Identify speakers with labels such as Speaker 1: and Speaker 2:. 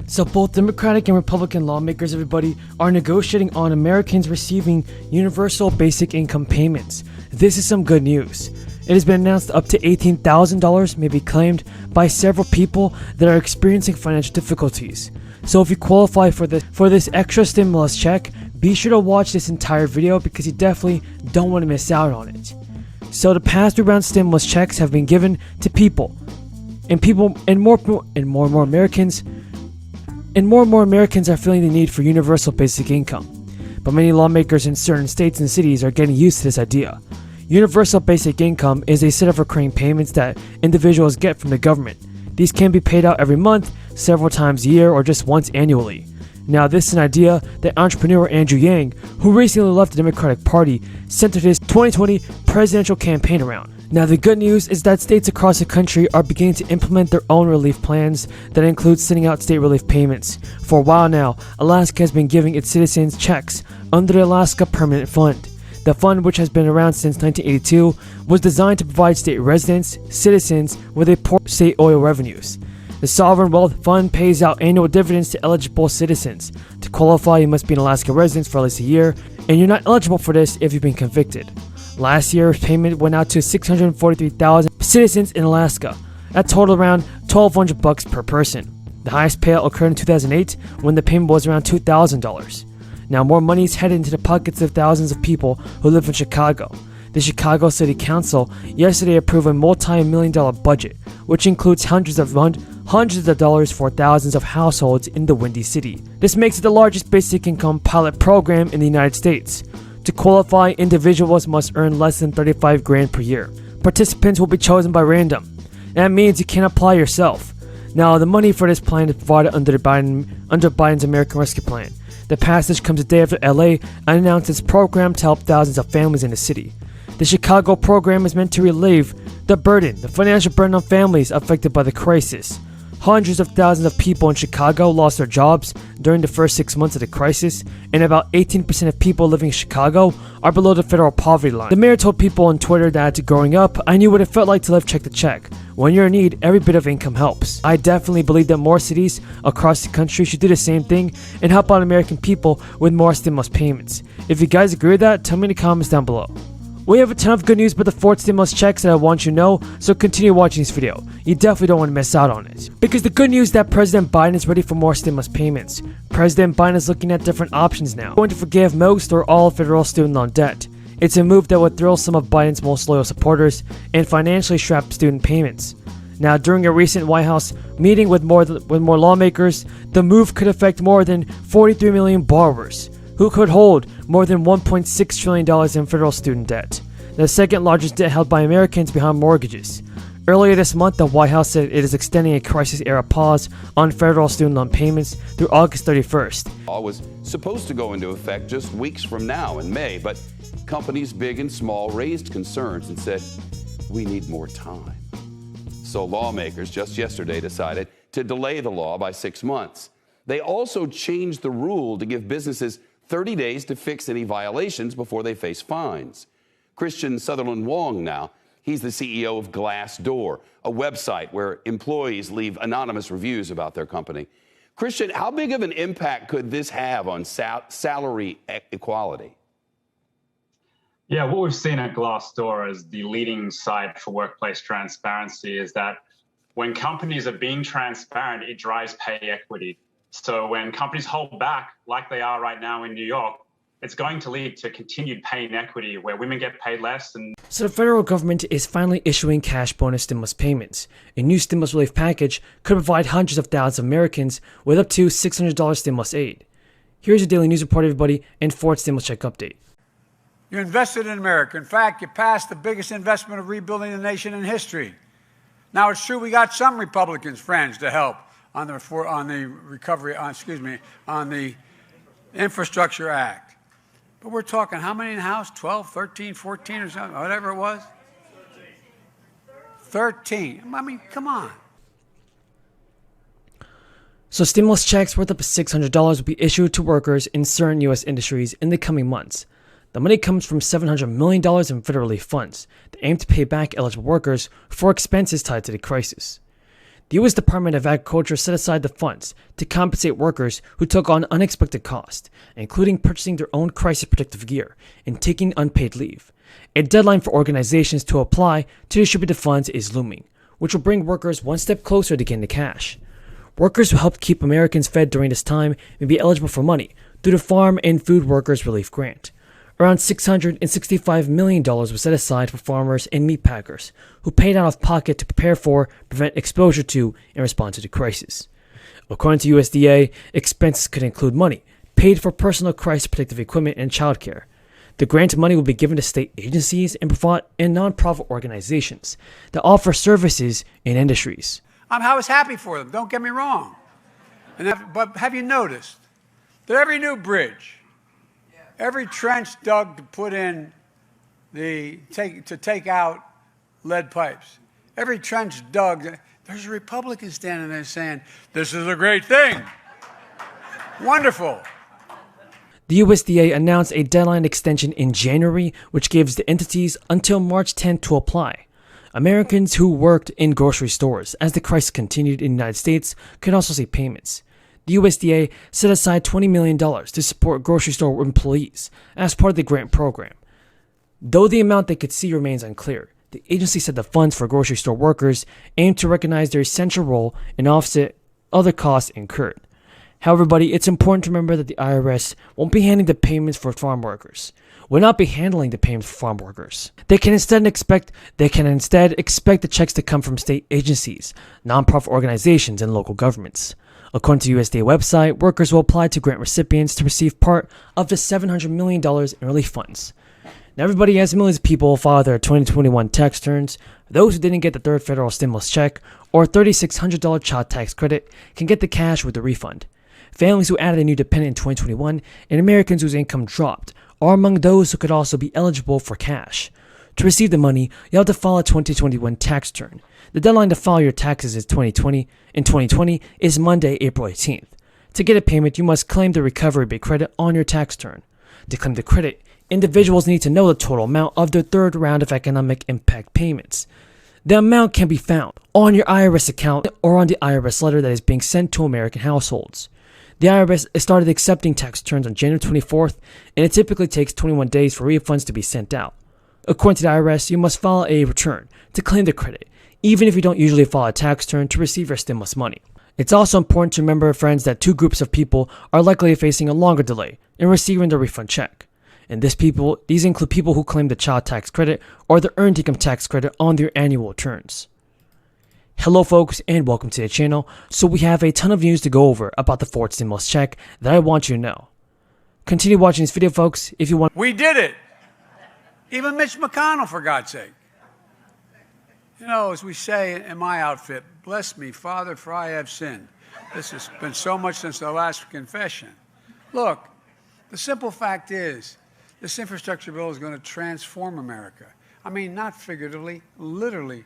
Speaker 1: So both Democratic and Republican lawmakers, everybody, are negotiating on Americans receiving universal basic income payments. This is some good news. It has been announced up to $18,000 may be claimed by several people that are experiencing financial difficulties. So if you qualify for this extra stimulus check, be sure to watch this entire video because you definitely don't want to miss out on it. So the past 3 round stimulus checks have been given to people, and more and more Americans are feeling the need for universal basic income. But many lawmakers in certain states and cities are getting used to this idea. Universal basic income is a set of recurring payments that individuals get from the government. These can be paid out every month, several times a year, or just once annually. Now, this is an idea that entrepreneur Andrew Yang, who recently left the Democratic Party, centered his 2020 presidential campaign around. Now, the good news is that states across the country are beginning to implement their own relief plans that include sending out state relief payments. For a while now, Alaska has been giving its citizens checks under the Alaska Permanent Fund. The fund, which has been around since 1982, was designed to provide state residents, citizens, with a portion of state oil revenues. The Sovereign Wealth Fund pays out annual dividends to eligible citizens. To qualify, you must be an Alaska resident for at least a year, and you're not eligible for this if you've been convicted. Last year's payment went out to 643,000 citizens in Alaska. That totaled around $1,200 per person. The highest payout occurred in 2008 when the payment was around $2,000. Now more money is headed into the pockets of thousands of people who live in Chicago. The Chicago City Council yesterday approved a multi-million-dollar budget, which includes hundreds of dollars for thousands of households in the Windy City. This makes it the largest basic income pilot program in the United States. To qualify, individuals must earn less than $35,000 per year. Participants will be chosen by random. That means you can't apply yourself. Now, the money for this plan is provided under Biden's American Rescue Plan. The passage comes a day after LA announced its program to help thousands of families in the city. The Chicago program is meant to relieve the financial burden on families affected by the crisis. Hundreds of thousands of people in Chicago lost their jobs during the first 6 months of the crisis, and about 18% of people living in Chicago are below the federal poverty line. The mayor told people on Twitter that growing up, I knew what it felt like to live check to check. When you're in need, every bit of income helps. I definitely believe that more cities across the country should do the same thing and help out American people with more stimulus payments. If you guys agree with that, tell me in the comments down below. We have a ton of good news about the 4th stimulus checks that I want you to know, so continue watching this video. You definitely don't want to miss out on it. Because the good news is that President Biden is ready for more stimulus payments. President Biden is looking at different options now. He's going to forgive most or all federal student loan debt. It's a move that would thrill some of Biden's most loyal supporters and financially strap student payments. Now, during a recent White House meeting with more lawmakers, the move could affect more than 43 million borrowers, who could hold more than $1.6 trillion in federal student debt, the second largest debt held by Americans behind mortgages. Earlier this month, the White House said it is extending a crisis-era pause on federal student loan payments through August 31st.
Speaker 2: Law was supposed to go into effect just weeks from now in May, but companies big and small raised concerns and said, we need more time. So lawmakers just yesterday decided to delay the law by 6 months. They also changed the rule to give businesses 30 days to fix any violations before they face fines. Christian Sutherland Wong now, he's the CEO of Glassdoor, a website where employees leave anonymous reviews about their company. Christian, how big of an impact could this have on salary equality?
Speaker 3: Yeah, what we've seen at Glassdoor as the leading site for workplace transparency is that when companies are being transparent, it drives pay equity. So when companies hold back, like they are right now in New York, it's going to lead to continued pay inequity where women get paid less.
Speaker 1: So the federal government is finally issuing cash bonus stimulus payments. A new stimulus relief package could provide hundreds of thousands of Americans with up to $600 stimulus aid. Here's your daily news report, everybody, and 4th stimulus check update.
Speaker 4: You invested in America. In fact, you passed the biggest investment of rebuilding the nation in history. Now, it's true we got some Republicans, friends, to help on the Infrastructure Act. But we're talking how many in the House? 12, 13, 14 or something, whatever it was? 13. I mean, come on.
Speaker 1: So stimulus checks worth up to $600 will be issued to workers in certain U.S. industries in the coming months. The money comes from $700 million in federal relief funds that aim to pay back eligible workers for expenses tied to the crisis. The U.S. Department of Agriculture set aside the funds to compensate workers who took on unexpected costs, including purchasing their own crisis protective gear and taking unpaid leave. A deadline for organizations to apply to distribute the funds is looming, which will bring workers one step closer to getting the cash. Workers who helped keep Americans fed during this time may be eligible for money through the Farm and Food Workers Relief Grant. Around $665 million was set aside for farmers and meat packers who paid out of pocket to prepare for, prevent exposure to, and respond to the crisis. According to USDA, expenses could include money paid for personal crisis protective equipment and childcare. The grant money will be given to state agencies and nonprofit organizations that offer services in industries.
Speaker 4: I was happy for them, don't get me wrong. But have you noticed that every new bridge, every trench dug to put in to take out lead pipes, every trench dug, there's a Republican standing there saying, this is a great thing. Wonderful.
Speaker 1: The USDA announced a deadline extension in January, which gives the entities until March 10 to apply. Americans who worked in grocery stores as the crisis continued in the United States could also see payments. The USDA set aside $20 million to support grocery store employees as part of the grant program. Though the amount they could see remains unclear, the agency said the funds for grocery store workers aim to recognize their essential role and offset other costs incurred. However, buddy, it's important to remember that the IRS won't be handling the payments for farm workers. Will not be handling the payments for farm workers. They can instead expect the checks to come from state agencies, nonprofit organizations, and local governments. According to the USDA website, workers will apply to grant recipients to receive part of the $700 million in relief funds. Now, everybody, as millions of people file their 2021 tax returns, those who didn't get the third federal stimulus check or $3,600 child tax credit can get the cash with the refund. Families who added a new dependent in 2021 and Americans whose income dropped are among those who could also be eligible for cash. To receive the money, you'll have to file a 2021 tax return. The deadline to file your taxes in 2020 is Monday, April 18th. To get a payment, you must claim the recovery rebate credit on your tax return. To claim the credit, individuals need to know the total amount of their third round of economic impact payments. The amount can be found on your IRS account or on the IRS letter that is being sent to American households. The IRS started accepting tax returns on January 24th, and it typically takes 21 days for refunds to be sent out. According to the IRS, you must file a return to claim the credit, even if you don't usually file a tax return to receive your stimulus money. It's also important to remember, friends, that two groups of people are likely facing a longer delay in receiving the refund check. And these include people who claim the child tax credit or the earned income tax credit on their annual returns. Hello folks, and welcome to the channel. So we have a ton of news to go over about the fourth stimulus check that I want you to know. Continue watching this video, folks, if you want.
Speaker 4: We did it. Even Mitch McConnell, for God's sake. You know, as we say in my outfit, bless me, Father, for I have sinned. This has been so much since the last confession. Look, the simple fact is, this infrastructure bill is going to transform America. I mean, not figuratively, literally